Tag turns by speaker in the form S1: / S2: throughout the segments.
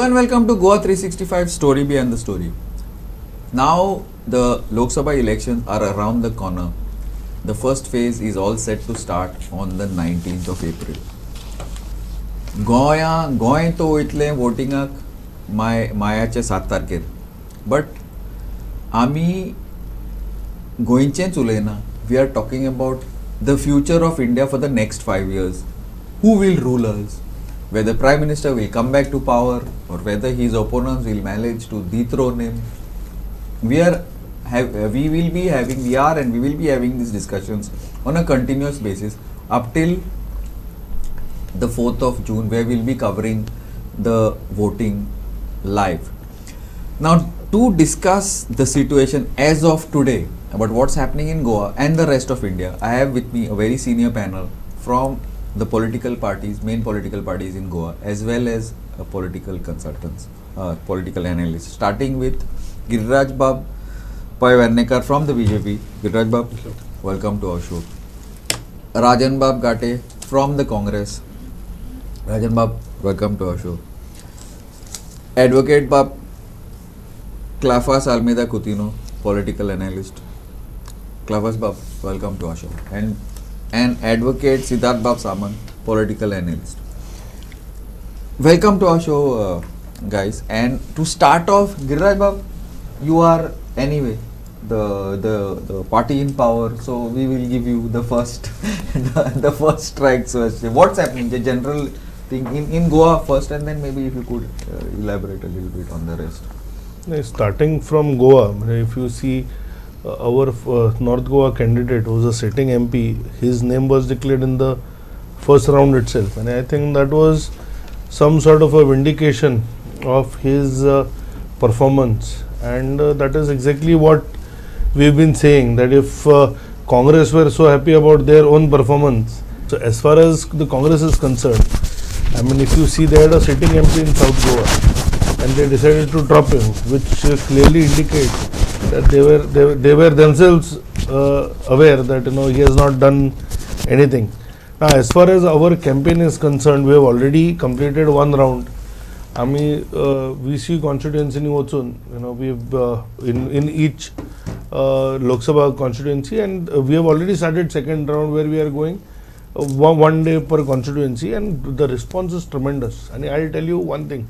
S1: and welcome to Goa 365 Story Behind the Story. Now the Lok Sabha elections are around the corner. The first phase is all set to start on the 19th of April. Goa तो वयतले वोटिंगाक मायाचे 7 तारखेर. But आमी गोंयचेंच उलयना. We are talking about the future of India for the next 5 years. Who will rule us? Whether Prime Minister will come back to power or whether his opponents will manage to dethrone him. We are and we will be having these discussions on a continuous basis up till the 4th of June, where we'll be covering the voting live. Now, to discuss the situation as of today about what's happening in Goa and the rest of India, I have with me a very senior panel from the political parties, main political parties in Goa, as well as political consultants, political analysts, starting with Giriraj Bab Payvarnekar from the BJP. Giriraj Bab, welcome to our show. Rajan Bab Gate from the Congress. Rajan Bab, welcome to our show. Advocate Bab Clafas Almeida Coutinho, political analyst. Clafas Bab, welcome to our show. And Advocate Siddharth Bab Samant, political analyst. Welcome to our show, guys. And to start off, Giriraj Bab, you are anyway the party in power, so we will give you the first the first strike. So what's happening, the general thing in Goa first, and then maybe if you could elaborate a little bit on the rest.
S2: Starting from Goa, if you see our North Goa candidate, who was a sitting MP, his name was declared in the first round itself, and I think that was some sort of a vindication of his performance, and that is exactly what we've been saying, that if Congress were so happy about their own performance. So as far as the Congress is concerned, I mean, if you see, they had a sitting MP in South Goa and they decided to drop him, which clearly indicates that they were themselves aware that he has not done anything. Now, as far as our campaign is concerned, we have already completed one round. VC constituency also, we've in each Lok Sabha constituency, and we have already started second round, where we are going one day per constituency, and the response is tremendous. And I'll tell you one thing,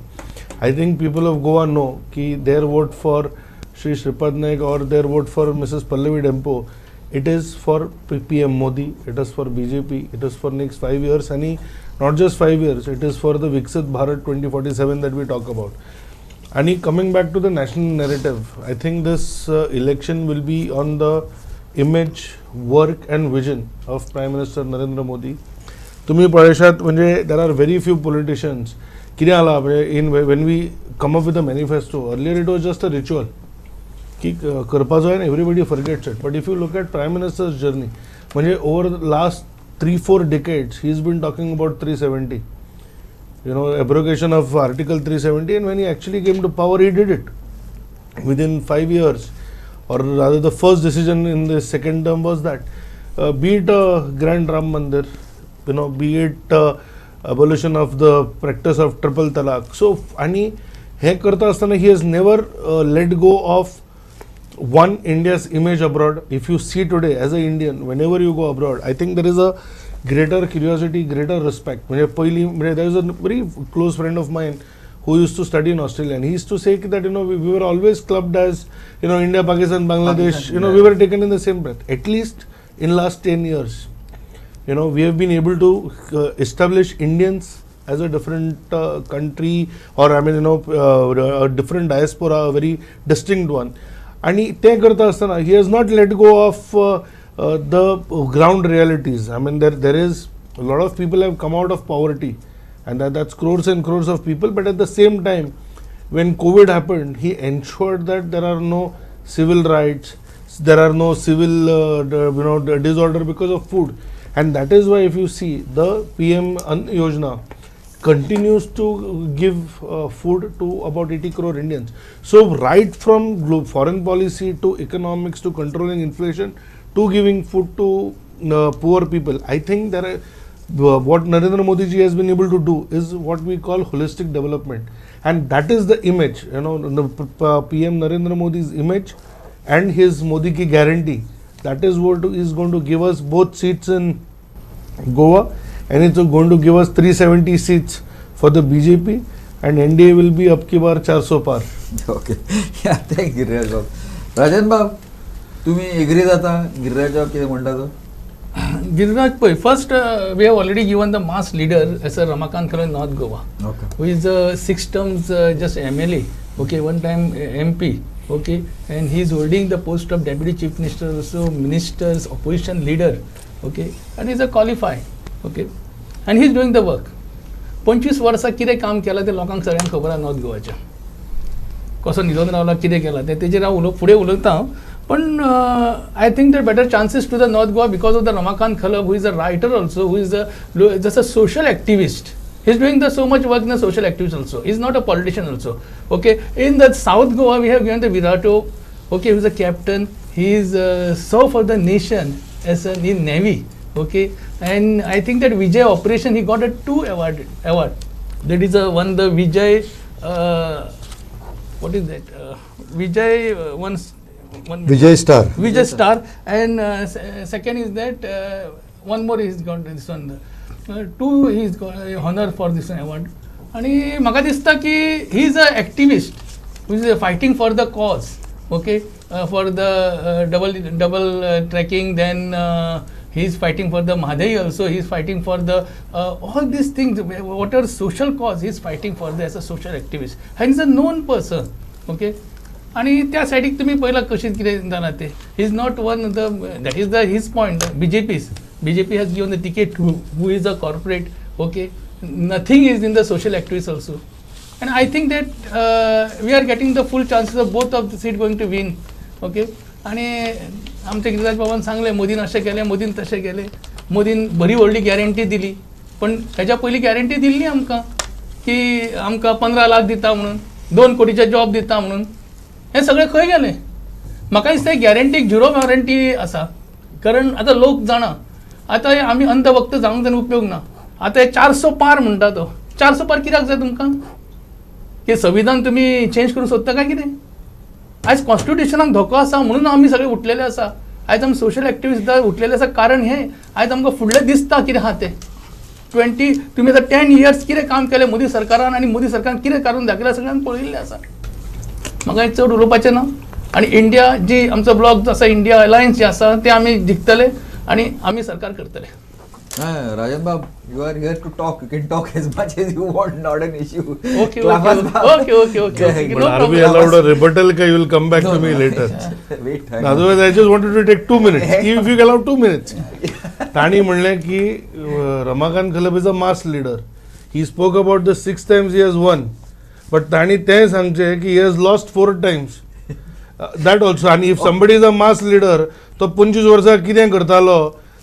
S2: I think people of Goa know that their vote for Shri Shripad Naik or their vote for Mrs. Pallavi Dempo, it is for PM Modi, it is for BJP, it is for next 5 years, and not just 5 years, it is for the Viksit Bharat 2047 that we talk about. And coming back to the national narrative, I think this election will be on the image, work and vision of Prime Minister Narendra Modi. Tumhi Parashat, there are very few politicians. When we come up with a manifesto, earlier it was just a ritual. Everybody forgets it. But if you look at Prime Minister's journey, over the last 3-4 decades, he's been talking about 370. Abrogation of Article 370, and when he actually came to power, he did it within 5 years. Or rather, the first decision in the second term was that, be it a Grand Ram Mandir, be it abolition of the practice of triple talaq. So, he has never let go of one, India's image abroad. If you see today as an Indian, whenever you go abroad, I think there is a greater curiosity, greater respect. There is a very close friend of mine who used to study in Australia, and he used to say that we were always clubbed as India, Pakistan, Bangladesh. We were taken in the same breath. At least in last 10 years, we have been able to establish Indians as a different country, or a different diaspora, a very distinct one. And he has not let go of the ground realities. There is a lot of people have come out of poverty, and that's crores and crores of people. But at the same time, when COVID happened, he ensured that there are no civil rights, there are no civil disorder because of food. And that is why, if you see, the PM Yojana continues to give food to about 80 crore Indians. So right from foreign policy to economics to controlling inflation to giving food to poor people, I think what Narendra Modi ji has been able to do is what we call holistic development. and that is the image, you know, the PM Narendra Modi's image and his Modi ki guarantee. That is what is going to give us both seats in Goa, and it's going to give us 370 seats for the BJP, and NDA will be up ki bar 400 par.
S1: Okay. Yeah, thank you, Giriraj Bab. Rajan Bab, तुम्ही agree जाता गिरिराज बाब कितें म्हणटा तो?
S3: Giriraj, first we have already given the mass leader as a Ramakant Khalil in North Goa,
S1: Okay.
S3: who is 6 terms just MLA, okay, one time MP, okay, and he is holding the post of Deputy Chief Minister, also ministers, opposition leader, okay, and he is a qualified, okay, and he is doing the work. 25 वर्सां कितें काम केलां तें लोकांक सगळ्यांक खबर आसा north गोवाच्या. कसो निलोन रावला कितें केलां तें तेजेर हांव फुडें उलयतां हांव. पण I think there are better chances to the North Goa because of the Ramakant Khalab, who is a writer also, who is just a social activist. He is doing so much work in the social activist also. He is not a politician also. Okay, in the South Goa we have given the Virato, okay, who is a captain. He is served for the nation as in Navy. Okay, and I think that Vijay operation he got a 2 award. That is one the Vijay. What is that? Vijay one
S4: Vijay Star.
S3: Vijay Star, and second is that one more he's got this one. 2 he's got honor for this award. आणि म्हाका दिसता की he is a activist who is fighting for the cause. Okay, for the double tracking. Then he is fighting for the Mahadai also. He is fighting for the all these things. Whatever social cause he is fighting for as a social activist. And he is a known person. Okay. आणि त्या सायडीक तुम्ही पळयलां कशें कितें जालां तें. He is not one the that is the his point. BJP has given the ticket to who is a corporate. Okay, nothing is in the social activists also, and I think that we are getting the full chances of both of the seat going to win. Okay, आणि आमच्या गिरिराज बाबान सांगलें मोदीन अशें केलें, मोदीन तशें केलें, मोदीन बरी व्हडली गॅरंटी दिली, पण हेच्या पयलीं गॅरंटी दिल्ली आमकां की आमकां 15 लाख दिता म्हणून, 2 कोटीचे जॉब दिता म्हणून. हे सगळें खंय गेलें? म्हाका दिसता गॅरंटीक 0 गॅरंटी आसा. कारण आतां लोक जाणा, आतां आमी अंधभक्त जावंक जावन उपयोग ना. आतां हे 400 पार म्हणटा तो 400 पार कित्याक जाय तुमकां? की संविधान तुमी चेंज करूंक सोदता काय कितें? आयज कॉन्स्टिट्युशनाक धोको आसा म्हणून आमी सगळे उठलेले आसा. आयज आमी सोशल एक्टिविस्ट उठलेले आसा. कारण हे आयज आमकां फुडलें दिसता कितें आहा तें. तुमी आतां 10 years कितें काम केलें मोदी सरकारान, आनी मोदी सरकारान कितें करून दाखयलां सगळ्यांक पळयिल्लें आसा. म्हाका चड उलोवपाचें ना. आणि इंडिया जी आमचो ब्लॉक जो आसा, इंडिया अलायन्स जे आसा ते आमी जिखतले आणि आम्ही सरकार करतले.
S1: Rajan Bab, you are here to talk. You can talk as much as you want, not an issue.
S3: Okay. No
S2: but are we allowed a rebuttal? You will come back to me later.
S1: Wait,
S2: otherwise, I just wanted to take 2 minutes. If you allow 2 minutes. Tani म्हणले की Ramakant Khalab is a mass leader. He spoke about the 6 times he has won. But Tani ते सांगचे की he has lost 4 times. That also. And if somebody is a mass leader, तो 25 वर्सां कितें करतालो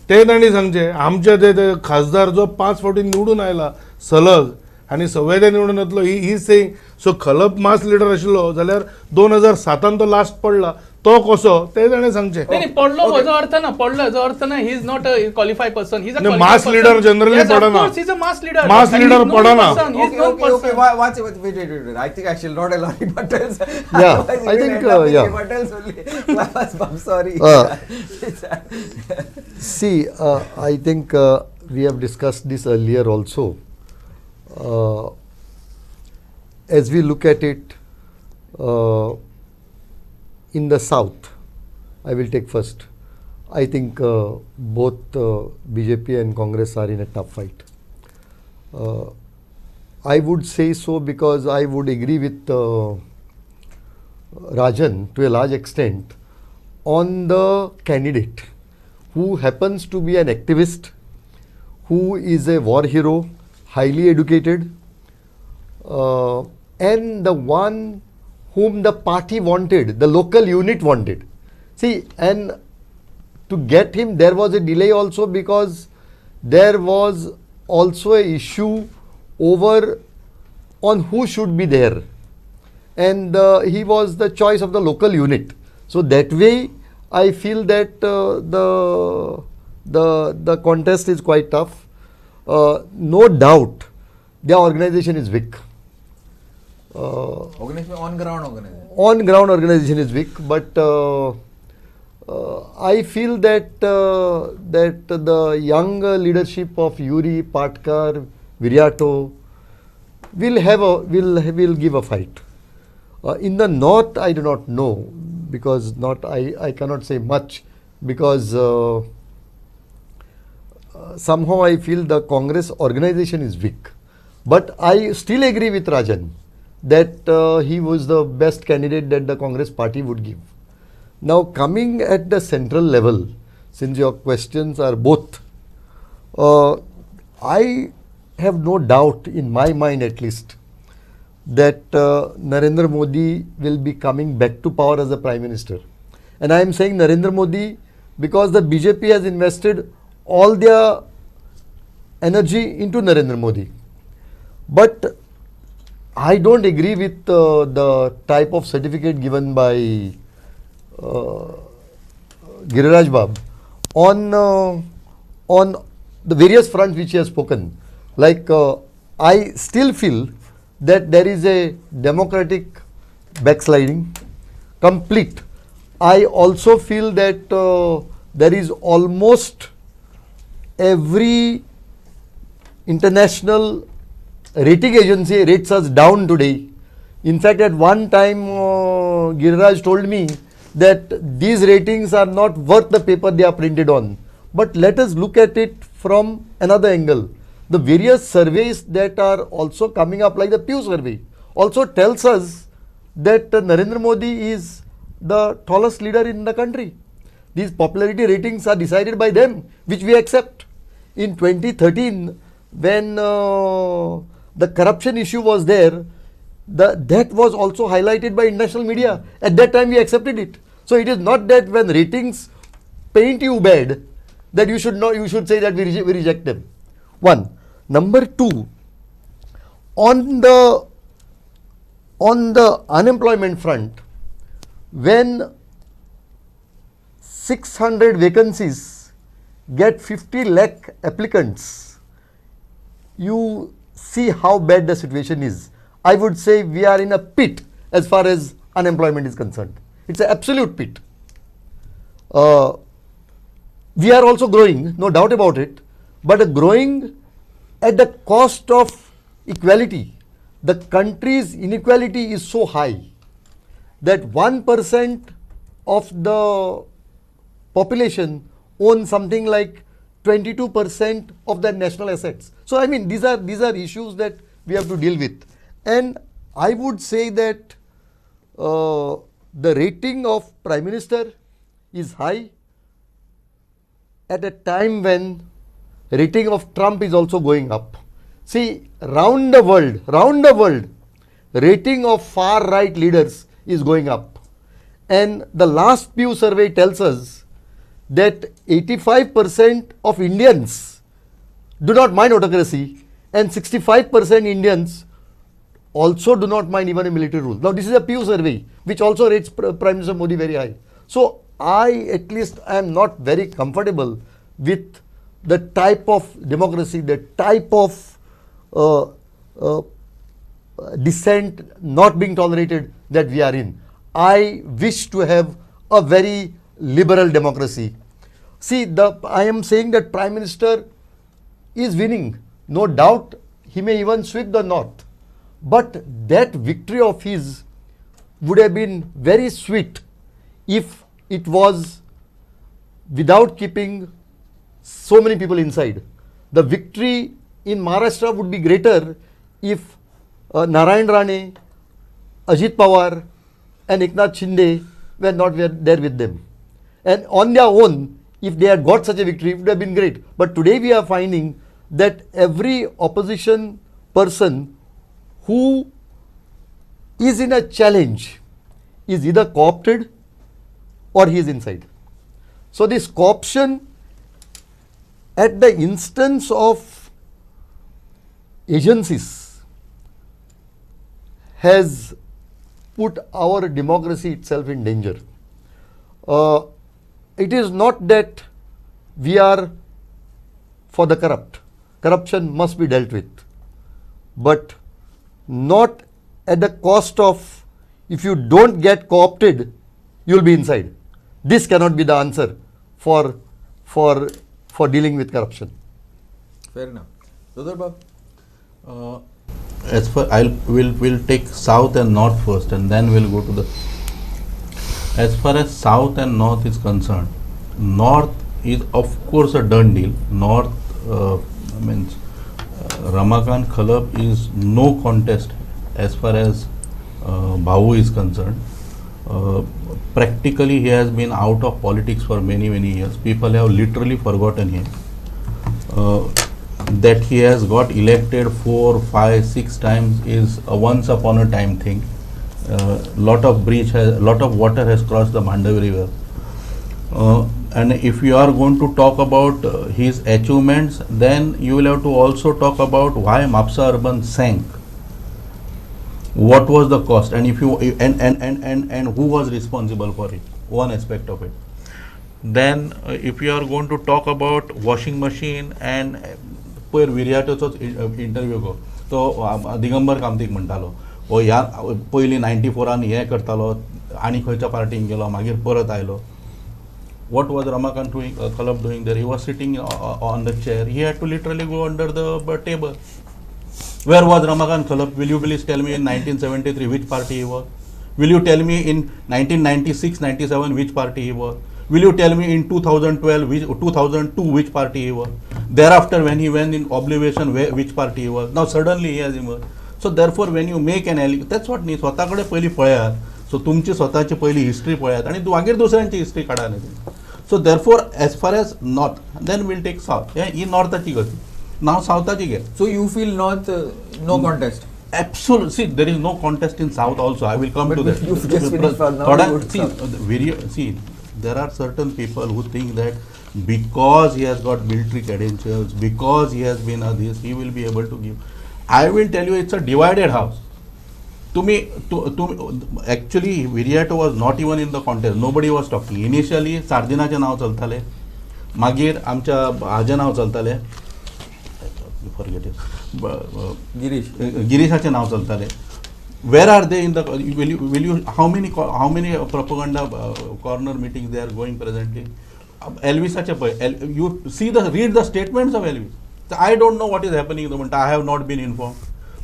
S2: ते तांणी सांगचे. आमचे ते खासदार जो 5 फावटी निवडून आयला सलग आनी सगळे निवडून येतलो, ही सेईंग. सो खलप मास लिडर आशिल्लो जाल्यार 2007 तो लास्ट पडला, तो कसो ते ताणें सांगचे.
S3: नाही पडलो हाजो अर्थ ना, पडलो हाजो अर्थ ना. He is not a qualified person. He is a
S2: mass leader generally पडना.
S3: He is a mass leader.
S2: Mass leader पडना.
S1: Okay. Wait. I think I shall not allow rebuttals.
S4: Yeah, I think
S1: rebuttals only. I'm sorry.
S4: See, I think we have discussed this earlier also. As we look at it, in the south, I will take first. I think both BJP and Congress are in a tough fight. I would say so because I would agree with Rajan to a large extent on the candidate who happens to be an activist, who is a war hero, highly educated, and the one whom the party wanted, the local unit wanted. See, and to get him there was a delay also because there was also a issue over on who should be there, and he was the choice of the local unit. So that way I feel that the contest is quite tough. No doubt their organization is weak.
S1: Organization on ground organization.
S4: On ground organization is weak, but I feel that the young leadership of Yuri, Patkar, Viriato will give a fight. In the north, I do not know, because I cannot say much, because somehow I feel the Congress organization is weak. But I still agree with Rajan that he was the best candidate that the Congress party would give. Now, coming at the central level, since your questions are both, I have no doubt, in my mind at least, that Narendra Modi will be coming back to power as a Prime Minister. And I am saying Narendra Modi because the BJP has invested all their energy into Narendra Modi. But I don't agree with the type of certificate given by Giriraj Bab on the various fronts which he has spoken. Like I still feel that there is a democratic backsliding, complete. I also feel that there is almost every international rating agency rates us down today. In fact, at one time, Giriraj told me that these ratings are not worth the paper they are printed on. But let us look at it from another angle. The various surveys that are also coming up, like the Pew survey, also tells us that Narendra Modi is the tallest leader in the country. These popularity ratings are decided by them, which we accept. In 2013, when the corruption issue was there, that was also highlighted by international media. At that time, we accepted it. So it is not that when ratings paint you bad, that you should say that we reject them. One. Number two, on the unemployment front, when 600 vacancies get 50 lakh applicants, you see how bad the situation is. I would say we are in a pit as far as unemployment is concerned. It's an absolute pit. We are also growing, no doubt about it, but growing at the cost of equality. The country's inequality is so high that 1% of the population owns something like 22% of the national assets. So I mean, these are issues that we have to deal with. And I would say that the rating of Prime Minister is high at a time when rating of Trump is also going up. See, round the world, rating of far right leaders is going up. And the last Pew survey tells us that 85% of Indians do not mind autocracy, and 65% Indians also do not mind even a military rule. Now, this is a Pew survey which also rates Prime Minister Modi very high. So, I am not very comfortable with the type of democracy, the type of dissent not being tolerated that we are in. I wish to have a very liberal democracy. See, I am saying that Prime Minister is winning. No doubt he may even sweep the north. But that victory of his would have been very sweet if it was without keeping so many people inside. The victory in Maharashtra would be greater if Narayan Rane, Ajit Pawar and Eknath Shinde were not there with them. And on their own, if they had got such a victory, it would have been great. But today we are finding that every opposition person who is in a challenge is either co-opted or he is inside. So this co-option at the instance of agencies has put our democracy itself in danger. It is not that we are for the corrupt. Corruption must be dealt with. But not at the cost of, if you don't get co-opted, you'll be inside. This cannot be the answer for dealing with corruption.
S1: Fair enough. Dodar Bab?
S5: As for we'll take south and north first, and then we'll go to the. As far as south and north is concerned, north is of course a done deal. North means Ramakant Khalab is no contest as far as Babu is concerned. Practically he has been out of politics for many years. People have literally forgotten him. That he has got elected 4, 5, 6 times is a once upon a time thing. Lot of water has crossed the Mandavi river. And if you are going to talk about his achievements, then you will have to also talk about why Mapsa Urban sank. What was the cost, and if you and who was responsible for it? One aspect of it. Then if you are going to talk about washing machine and पयर विर्याटोचोच interview गो तो दिगंबर कामतीक म्हणटालो हो ह्या पयलीं 94 हे करतालो आनी खंयच्या पार्टीक गेलो मागीर परत आयलो. What was Ramakant Khalab doing there? He was sitting on the chair. He had to literally go under the table. Where was Ramakant Khalab? Will you please tell me in 1973 which party he was? Will you tell me in 1996-97 which party he was? Will you tell me in 2002 which party he was? Thereafter, when he went in oblivion, which party he was? Now suddenly he has emerged. So therefore, when you make an allegation, that's what न्ही स्वताकडे पयली पळयात. So तुमची स्वताची पयली history पळयात आणि मागीर दुसऱ्यांची हिस्ट्री काढा न्ही. So therefore, as far as north, then we'll take south. ही नॉर्थाची गती. Now southची घे.
S1: So you feel north no contest?
S5: Absolutely. See, there is no contest in south also. I will come
S1: But
S5: to that.
S1: you've just finished for now.
S5: See, there are certain people who think that because he has got military credentials, because he has been this, he will be able to give. I will tell you, it's a divided house. To me, actually, Viriato was not even in the contest. Nobody was talking. Initially, Sardinaचे नाव चलताले. मागीर आमच्या हाजे नाव चलताले. Forget it. Girishaचे नाव चलताले. Where are they in the? Will you? How many propaganda corner meetings they are going presently? Elvisache pay. You see read the statements of Elvis. So I don't know what is happening in the moment. I have not been informed.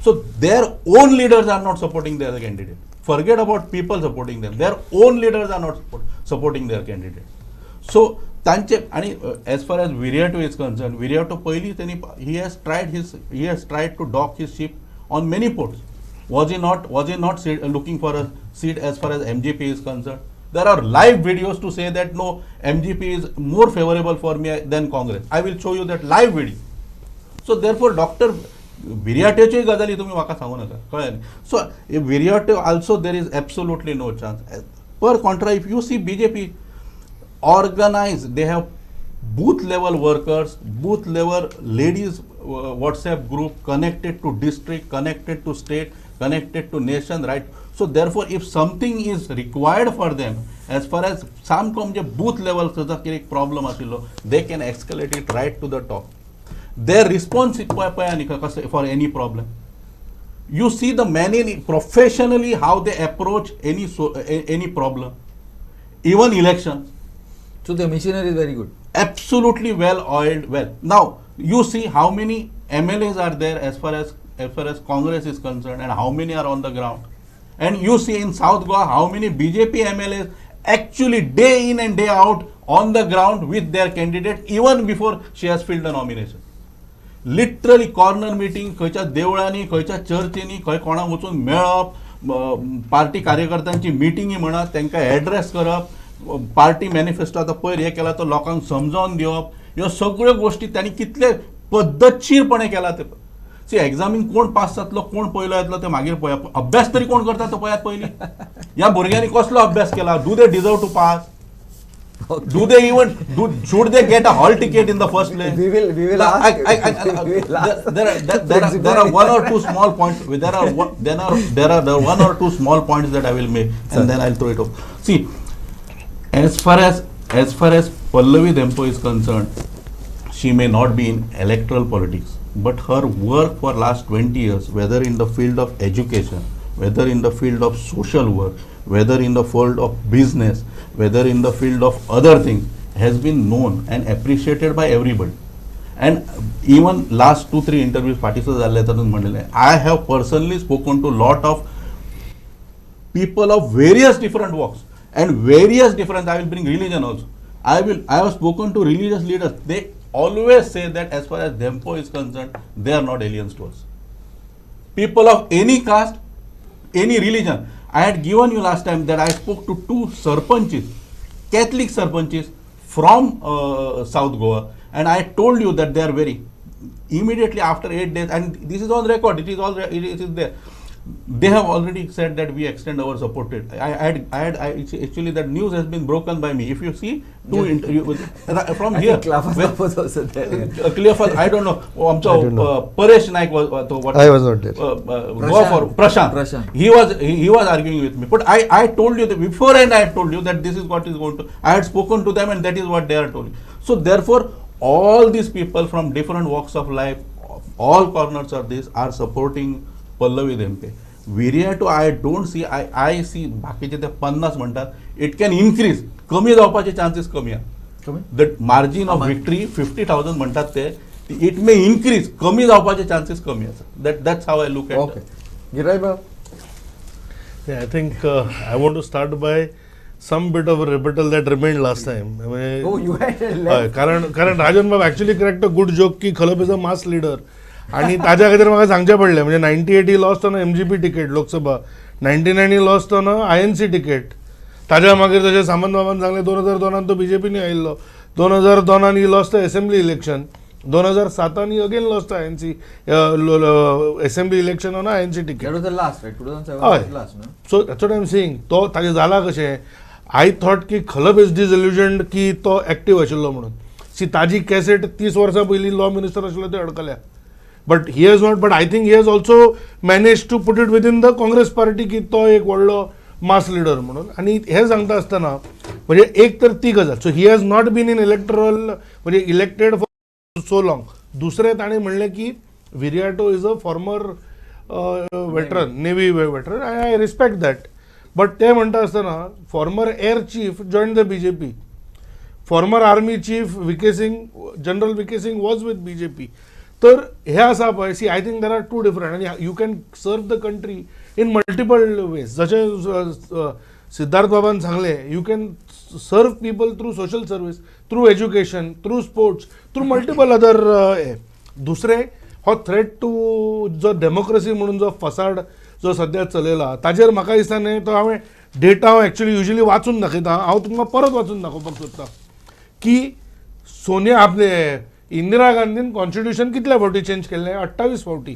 S5: So their own leaders are not supporting their candidate. Forget about people supporting them. Their own leaders are not supporting their candidate. So as far as Viriato is concerned, Viriato he has tried to dock his ship on many ports. Was he not looking for a seat as far as MGP is concerned? There are live videos to say that no, MGP is more favorable for me than Congress. I will show you that live video. So therefore, Dr. Viriateची गजाली तुम्ही म्हाका सांगू नाका कळ्ळें. So Viriato also there is absolutely no chance. Per contra, if you see BJP organized, they have booth level workers, booth level ladies WhatsApp group connected to district, connected to state, connected to nation, right? So therefore, if something is required for them, as far as some booth level problem asilo, they can escalate it right to the top. Their response for any problem. You see the many professionally how they approach any problem, even elections.
S1: So the machinery is very good.
S5: Absolutely well oiled. Well, now you see how many MLAs are there as far as Congress is concerned, and how many are on the ground. And you see in South Goa how many BJP MLAs actually day in and day out on the ground with their candidate even before she has filled the nomination. Literally corner meeting, खंयच्या देवळांनी, खंयच्या चर्चींनी, खंय कोणाक वचून मेळप, party कार्यकर्त्यांची मिटिंगी म्हणत, तांकां एड्रेस करप, पार्टी मॅनिफेस्टो आतां पयर हे केला तो लोकांक समजावन दिवप, ह्यो सगळ्यो गोश्टी त्यांनी कितले पद्धतशीरपणे केला ते. सी एग्जामीन कोण पास जातलो, कोण पयलो येतलो ते मागीर पळया. अभ्यास तरी कोण करता तो पळयात पयलीं. ह्या भुरग्यांनी कसलो अभ्यास केला? Do they deserve to pass? Do they even should they get a hall ticket in the first place?
S1: We will ask.
S5: There are one or two small points. There are one or two small points that I will make, and then I'll throw it off. See, as far as Pallavi Dempo is concerned, she may not be in electoral politics, but her work for last 20 years, whether in the field of education, whether in the field of social work, whether in the field of business, whether in the field of other things, has been known and appreciated by everybody. And even last 2-3 interviews participants झाले तर म्हणलेले, I have personally spoken to lot of people of various different walks and various different, I will bring religion also. I have spoken to religious leaders. They always say that as far as Dempo is concerned, they are not aliens to us. People of any caste, any religion. I had given you last time that I spoke to 2 sarpanchis, Catholic sarpanchis from South Goa, and I told you that they are very, immediately after 8 days, and this is on record, it is there. They have already said that we extend our support to it. Actually that news has been broken by me. If you see 2 interviews from here,
S1: was also there.
S5: Clearfast, I don't know. Paresh Naik was what?
S4: I was not there.
S5: Prashant. He was arguing with me. But I told you that beforehand. I told you that this is what is going to. I had spoken to them, and that is what they are told. So therefore, all these people from different walks of life, all corners of this, are supporting Pallavi Dempe. Viriato, I don't see, I see बाकीचे ते 50 म्हणतात, it can increase, कमी जावपाचे chances कमी आहे. The margin of victory 50,000 म्हणतात ते, it may increase, कमी जावपाचे chances कमी आहे. That's how I look at it.
S1: Okay. Girai Bab?
S2: Yeah, I think I want to start by some bit of a rebuttal that remained last time.
S1: Oh, you had a left.
S2: कारण राजन बाब actually cracked a good joke की Khalap is a mass leader. आणि ताज्या खातीर म्हाका सांगचें पडलें म्हणजे 98 ही लॉस्ट ना MGP ticket Lok Sabha, 99 he lost ना INC तिकेट. ताज्या मागीर जशें सामंत बाबान सांगलें 2002 तो बीजेपीनी आयिल्लो, 2002 he lost assembly election, 2007 again lost INC assembly election on INC ticket.
S1: That was the last, right? 2007 was the last, no?
S2: So that's what I'm saying. तो ताजें जाला कशें, आय थॉट की खलप इज डिसइल्युजन्ड की तो एक्टिव्ह आशिल्लो म्हणून. सी ताजी कॅसेट 30 वर्सां पयलीं लॉ मिनिस्टर आशिल्लो ते अडकल्या. But he has not, but I think he has also managed to put it within the Congress party की तो एक व्हडलो मास लीडर म्हणून. आणि हे सांगता आसतना म्हणजे एक तर ती गजाल. So he has not been in electoral म्हणजे इलेक्टेड फॉर सो लॉंग. दुसरें ताणें म्हणलें की Viriato is a former veteran, navy veteran, I respect that. But ते म्हणटा आसतना former air chief join the BJP, former army chief VK Singh, general VK Singh was with BJP. तर हे आसा पळय, see I think there are 2 different आनी you can serve the country in multiple veg. जशें सिद्धार्थ बाबान सांगलें, you can serve people through social service, through education, through sports, through multiple other हे. दुसरें हो थ्रेट टू जो डेमोक्रेसी म्हणून जो फसाड जो सद्या चलयला ताजेर म्हाका दिसता न्ही तो हांवें डेटा हांव एक्चुअली युजली वाचून दाखयता. हांव तुमकां परत वाचून दाखोवपाक सोदतां की सोनिया आपले इंदिरा गांधीन कॉन्स्टिट्यूशन कितल्या फावटी चेंज केल्लें? 28 फावटी.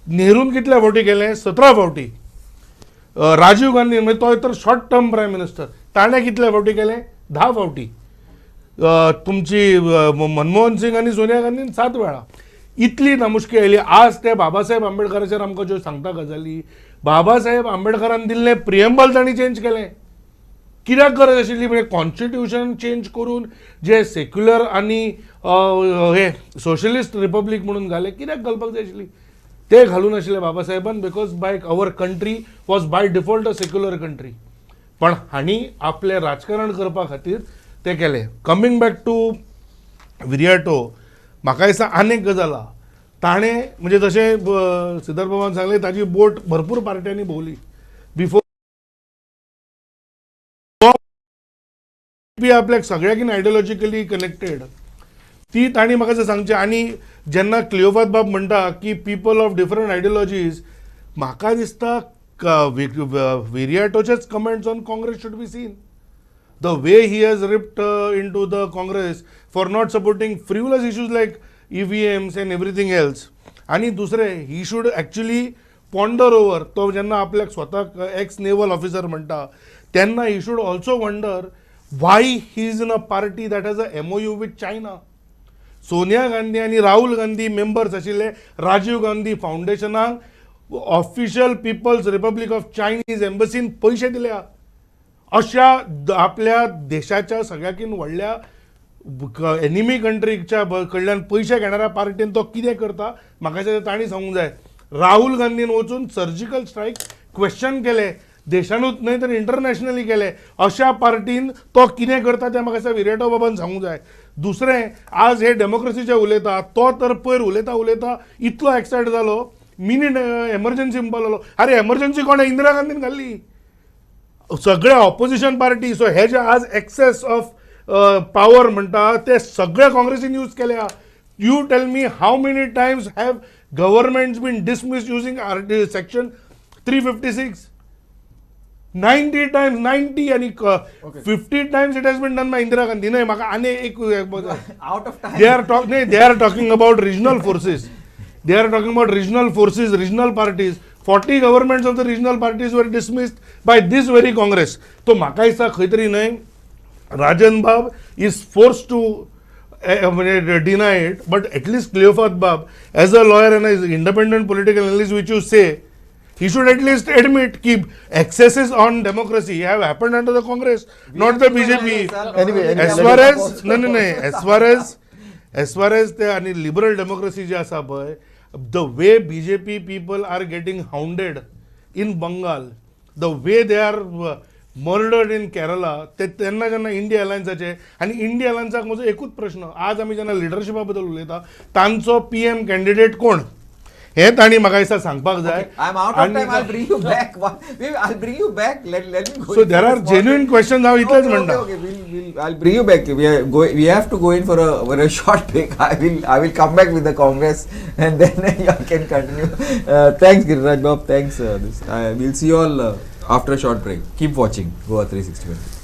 S2: नेरून कितल्या फावटी केलें? 17 फावटी. राजीव गांधी म्हणजे तो तर शॉर्ट टर्म प्रायम मिनिस्टर, ताणें कितल्या फावटी केलें? 10 फावटी. तुमची मनमोहन सिंग आनी सोनिया गांधीन 7 वेळा. इतली नामुष्की आयली. आज ते बाबासाहेब आंबेडकराचेर आमकां ज्यो सांगता गजाली, बाबासाहेब आंबेडकरान दिल्लें प्रिएम्बल तांणी चेंज केलें. कित्याक गरज आशिल्ली? म्हणजे कॉन्स्टिट्यूशन चेंज करून जे सेक्युलर आनी हे सोशलिस्ट रिपब्लीक म्हणून घाले, कित्याक घालपाक जाय आशिल्ली? ते घालून आशिल्ले बाबासाहेबान, because by our country was by default a secular country. पण हांणी आपलें राजकारण करपा खातीर ते केलें. कमिंग बॅक टू विरियाटो, म्हाका दिसता आनी एक गजाल आहा. ताणें म्हणजे जशें सिद्धार्थ बाबान सांगलें, ताजी बोट भरपूर पार्ट्यांनी भोंवली. बिफोर आपल्याक सगळ्याकीन आयडियोलॉजिकली कनेक्टेड ती ताणी म्हाका जर सांगचें. आनी जेन्ना क्लियोपाथ बाब म्हणटा की पीपल ऑफ डिफरंट आयडियोलॉजीज, म्हाका दिसता विरियाटोचेच comments on Congress should be seen. The way he has ripped in to the Congress for not supporting frivolous issues like EVMs and everything else. आनी दुसरें, he should actually ponder over, तो जेन्ना आपल्याक स्वताक ex naval officer म्हणटा तेन्ना he should also wonder why he is in a party that has a MOU with China. Sonia Gandhi आणि Rahul Gandhi members आशिल्ले राजीव गांधी फाउंडेशनाक official people's republic of Chinese एम्बसीन पैसे दिल्या. अशा आपल्या देशाच्या सगळ्याकीन व्हडल्या एनिमी कंट्रीच्या कडल्यान पैसे घेणाऱ्या पार्टीन तो कितें करता म्हाका ताणी सांगूंक जाय. राहुल गांधीन वचून सर्जिकल स्ट्रायक क्वेश्चन केले देशानूच न्हय तर इंटरनॅशनली केले अशा पार्टीन तो कितें करता तें म्हाका विरेटो बाबान सांगूंक जाय. दुसरें आज हे डेमोक्रेसीचे उलयता तो तर पयर उलयता इतलो एक्सायट जालो मिनीट एमर्जन्सी म्हणपाक लागलो. अरे एमर्जन्सी कोणें इंदिरा गांधीन घाल्ली. सगळे ऑपोजिशन पार्टी सो हे जे आज एक्सेस ऑफ पॉवर म्हणटा ते सगळे काँग्रेसीन यूज केल्या. You tell me how many times have governments been dismiss using section 356. 90 times 90 आणि 50 times it has been done by Indira Gandhi. नाही म्हाका आनी एक
S1: Out of time.
S2: they are talking about regional forces. They are talking about regional forces, regional parties. 40 governments of the regional parties were dismissed by this very Congress. तो म्हाका दिसता खंय तरी न्हय राजन बाब is forced to deny it, but at least Cleophas Bab, as a lawyer and as independent political analyst, which you say, he should at least admit that excesses on democracy have happened under the Congress, not the BJP.
S4: Anyway,
S2: As far as as far as the liberal democracy जे आसा पळय, the way BJP people are getting hounded in Bengal, the way they are murdered in Kerala, ते त्यांना जेन्ना India अलायन्साचे आणि India अलायन्साक म्हजो एकूच प्रश्न, आज आमी जेन्ना लिडरशिपा बद्दल उलयता तांचो PM कॅन्डिडेट कोण हे तांणी म्हाका दिसता सांगपाक जाय.
S1: I'm out of time. I'll bring you back. I'll bring you back. Let me go.
S2: So there are genuine questions. हांव इतलेच म्हणटा.
S1: Okay. I'll bring you back. We have to go in for a short break. I will come back with the Congress and then you can continue. Thanks Giriraj Bob. Thanks. We'll see you all after a short break. Keep watching Goa 360.